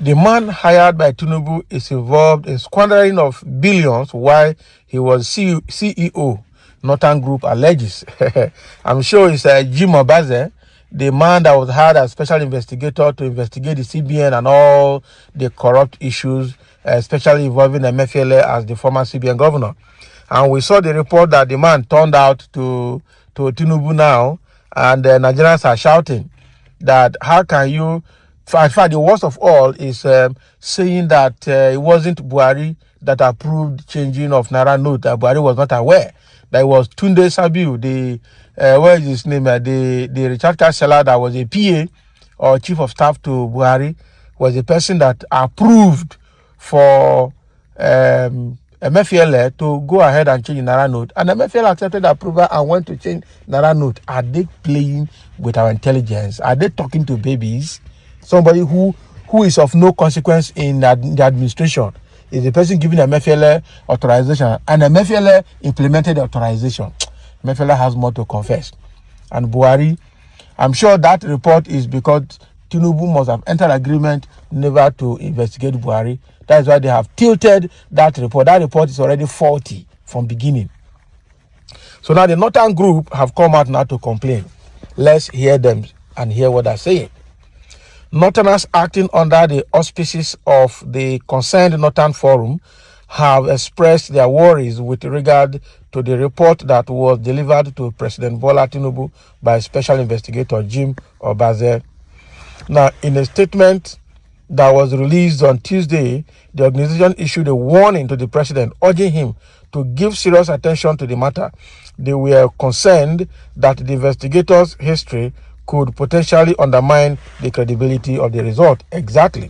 The man hired by Tinubu is involved in squandering of billions while he was CEO, Northern Group alleges. I'm sure it's Jim Obaze, the man that was hired as special investigator to investigate the CBN and all the corrupt issues, especially involving Emefiele as the former CBN governor. And we saw the report that the man turned out to Tinubu now, and the Nigerians are shouting that how can you. In fact, the worst of all is saying that it wasn't Buhari that approved changing of Naira note. That Buhari was not aware. That it was Tunde Sabiu, the what is his name? The Richard Cash seller that was a PA or chief of staff to Buhari, was the person that approved for Emefiele to go ahead and change Naira note. And Emefiele accepted the approval and went to change Naira note. Are they playing with our intelligence? Are they talking to babies? Somebody who is of no consequence in the administration is the person giving Emefiele authorization, and Emefiele implemented the authorization. Emefiele has more to confess. And Buhari, I'm sure that report is because Tinubu must have entered agreement never to investigate Buhari. That is why they have tilted that report. That report is already faulty from beginning. So now the Northern Group have come out now to complain. Let's hear them and hear what they're saying. Northerners acting under the auspices of the concerned Northern Forum have expressed their worries with regard to the report that was delivered to President Bola Tinubu by Special Investigator Jim Obaze. Now, in a statement that was released on Tuesday, the organization issued a warning to the president, urging him to give serious attention to the matter. They were concerned that the investigators' history could potentially undermine the credibility of the result. Exactly.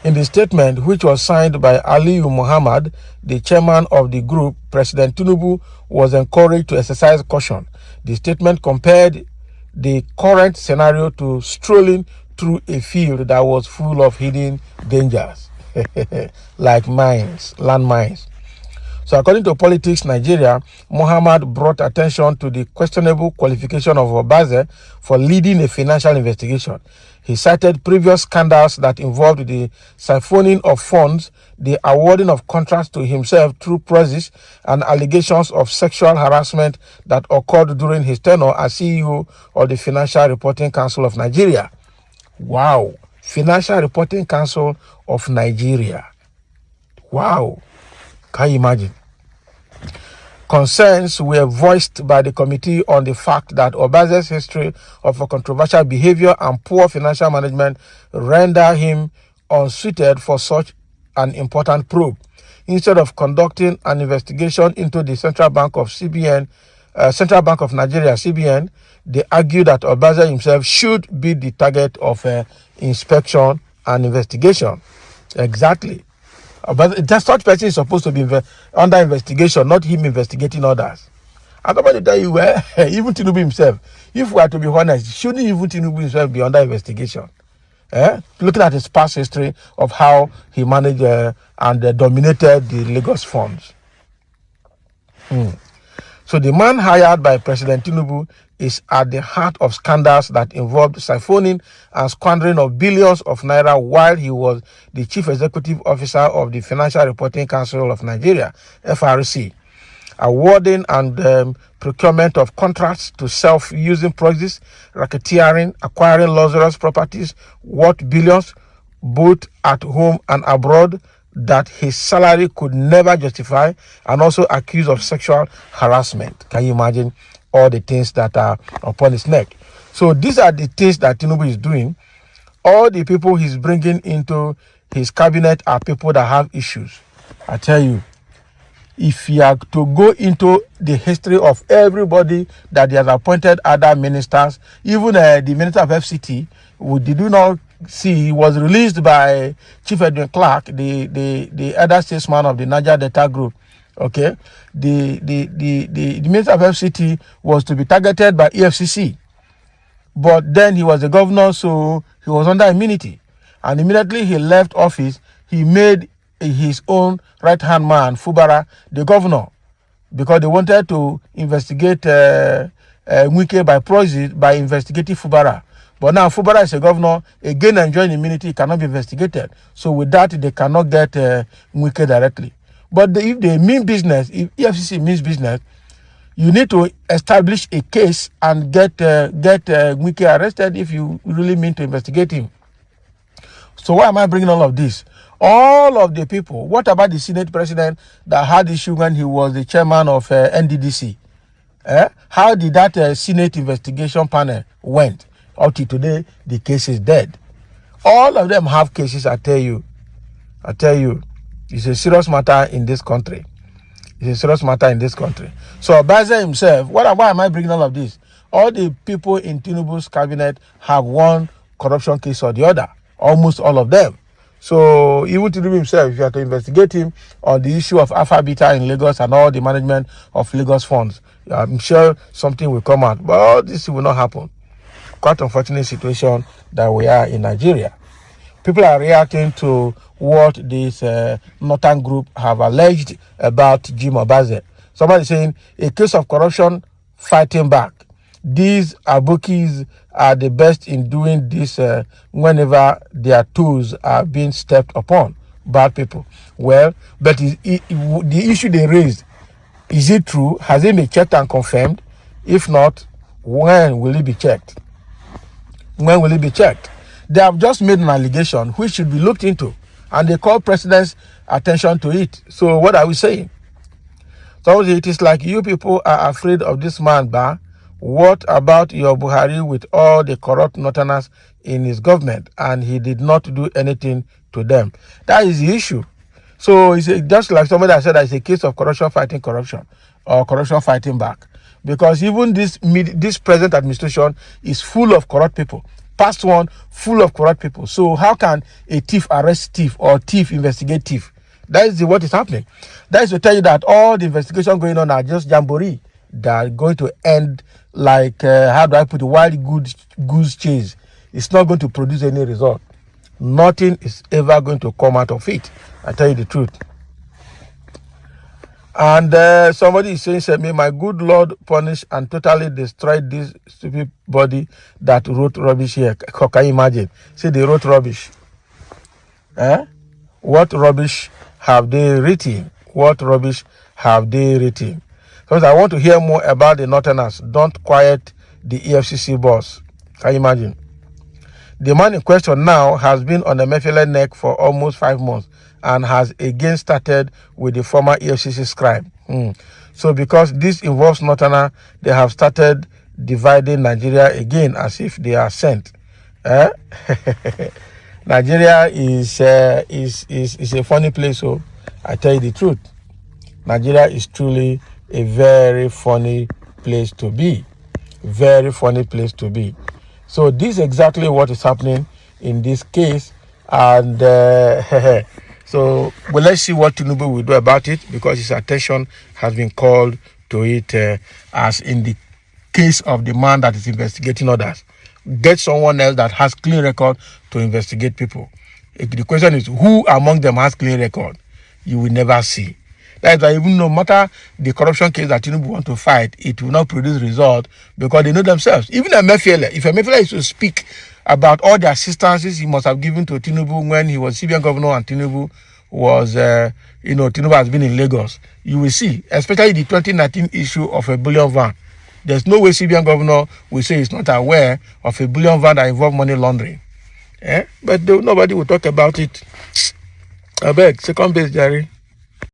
In the statement, which was signed by Aliyu Muhammad, the chairman of the group, President Tinubu was encouraged to exercise caution. The statement compared the current scenario to strolling through a field that was full of hidden dangers, like mines, landmines. So according to Politics Nigeria, Muhammad brought attention to the questionable qualification of Obaze for leading a financial investigation. He cited previous scandals that involved the siphoning of funds, the awarding of contracts to himself through prizes, and allegations of sexual harassment that occurred during his tenure as CEO of the Financial Reporting Council of Nigeria. Wow. Financial Reporting Council of Nigeria. Wow. Can you imagine? Concerns were voiced by the committee on the fact that Obaze's history of controversial behavior and poor financial management render him unsuited for such an important probe. Instead of conducting an investigation into the Central Bank of Nigeria (CBN), they argue that Obaze himself should be the target of inspection and investigation. Exactly. But that such person is supposed to be under investigation, not him investigating others. I'm about to tell you where even Tinubu himself, if we are to be honest, shouldn't even Tinubu himself be under investigation? Looking at his past history of how he managed and dominated the Lagos funds. So the man hired by President Tinubu is at the heart of scandals that involved siphoning and squandering of billions of naira while he was the chief executive officer of the Financial Reporting Council of Nigeria, FRC, awarding and procurement of contracts to self-using proxies, racketeering, acquiring luxurious properties worth billions, both at home and abroad, that his salary could never justify, and also accused of sexual harassment. Can you imagine all the things that are upon his neck? So these are the things that Tinubu is doing. All the people he's bringing into his cabinet are people that have issues. I tell you, if you are to go into the history of everybody that he has appointed other ministers, even the minister of FCT, did you not see he was released by Chief Edwin Clark, the other statesman of the Niger Delta Group. Okay, the minister of FCT was to be targeted by EFCC, but then he was a governor, so he was under immunity, and immediately he left office, he made his own right-hand man, Fubara, the governor, because they wanted to investigate Wike by proxy by investigating Fubara. But now Fubara is a governor, again enjoying immunity, he cannot be investigated. So with that, they cannot get Wike directly. But if they mean business, if EFCC means business, you need to establish a case and get Wike arrested if you really mean to investigate him. So why am I bringing all of this? All of the people, what about the Senate president that had issue when he was the chairman of NDDC? How did that Senate investigation panel went? Up to today, the case is dead. All of them have cases, I tell you. It's a serious matter in this country. So Obaze himself, why am I bringing all of this? All the people in Tinubu's cabinet have one corruption case or the other. Almost all of them. So even Tinubu himself, if you have to investigate him on the issue of Alpha Beta in Lagos and all the management of Lagos funds, I'm sure something will come out. But all this will not happen. Quite unfortunate situation that we are in Nigeria. People are reacting to what this Northern group have alleged about Jim Obaze. Somebody saying a case of corruption fighting back. These abukis are the best in doing this whenever their toes are being stepped upon. Bad people. Well, but the issue they raised, is it true? Has it been checked and confirmed? If not, when will it be checked? They have just made an allegation which should be looked into, and they call president's attention to it. So what are we saying? So it is like you people are afraid of this man, Ba. What about your Buhari with all the corrupt northerners in his government, and he did not do anything to them? That is the issue. So it's just like somebody that said that it's a case of corruption fighting corruption, or corruption fighting back. Because even this present administration is full of corrupt people. Past one, full of corrupt people. So how can a thief arrest thief or thief investigate thief? That is what is happening. That is to tell you that all the investigation going on are just jamboree that are going to end like, how do I put it, wild goose chase. It's not going to produce any result. Nothing is ever going to come out of it. I tell you the truth. And somebody is saying, may my good Lord punish and totally destroy this stupid body that wrote rubbish here. Can you imagine? See, they wrote rubbish. What rubbish have they written? Because I want to hear more about the Northerners. Don't quiet the EFCC boss. Can you imagine? The man in question now has been on the Emefiele neck for almost 5 months and has again started with the former EFCC scribe. So because this involves Northerner, they have started dividing Nigeria again as if they are sent. Nigeria is a funny place, so I tell you the truth. Nigeria is truly a very funny place to be. Very funny place to be. So this is exactly what is happening in this case. And so let's see what Tinubu will do about it, because his attention has been called to it, as in the case of the man that is investigating others. Get someone else that has clean record to investigate people. The question is, who among them has clean record? You will never see. That is why even no matter the corruption case that Tinubu want to fight, it will not produce result, because they know themselves. Even Emefiele, if Emefiele is to speak about all the assistances he must have given to Tinubu when he was CBN governor and Tinubu was, Tinubu has been in Lagos, you will see, especially the 2019 issue of a bullion van. There's no way CBN governor will say he's not aware of a bullion van that involved money laundering. But nobody will talk about it. I beg, second base, Jerry.